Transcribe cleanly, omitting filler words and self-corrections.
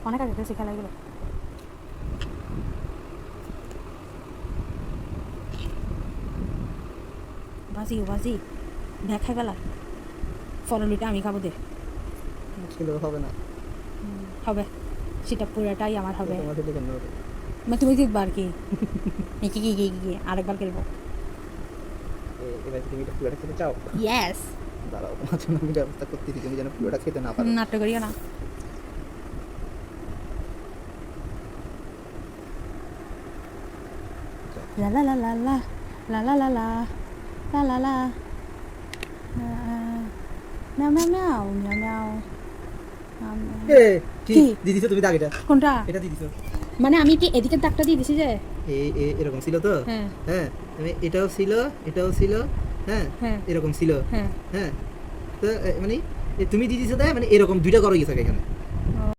অনেক আগে খেলছি খেলাগুলো। বাজি বাজি ব্যাগ খাই গেলা ফললিটা আমি খাবো দে। ছিল হবে না, হবে সেটা পুরোটাই আমার হবে। তোমার সাথে কেন হবে? তুমি জিতবা আর কি। কি কি কি কি আরেকবার খেলবো। এবার তুমি এটা পুরোটা খেতে চাও? ইয়েস। দাঁড়াও, তোমার জন্য আমি ব্যবস্থা করতেছি, তুমি যেন পুরোটা খেতে না পারো। নাট্য করিও না। লা লা লা লা লা লা লা লা লা লা লা লা ম্যাও ম্যাও ম্যাও ম্যাও ম্যাও। এ কি কি? দিয়ে দিছো তুমি দাগ? এটা কোনটা? এটা দিয়ে দিছো। মানে আমি কি এদিকে দাগটা দিয়ে দিছি যে? এরকম ছিল তো? হ্যাঁ হ্যাঁ, তুমি এটাও ছিল, এটাও ছিল, হ্যাঁ হ্যাঁ এরকম ছিল, হ্যাঁ। হ্যাঁ। তো মানে তুমি দিয়ে দিছো তাই, মানে এরকম দুইটা করো গেছে এখানে।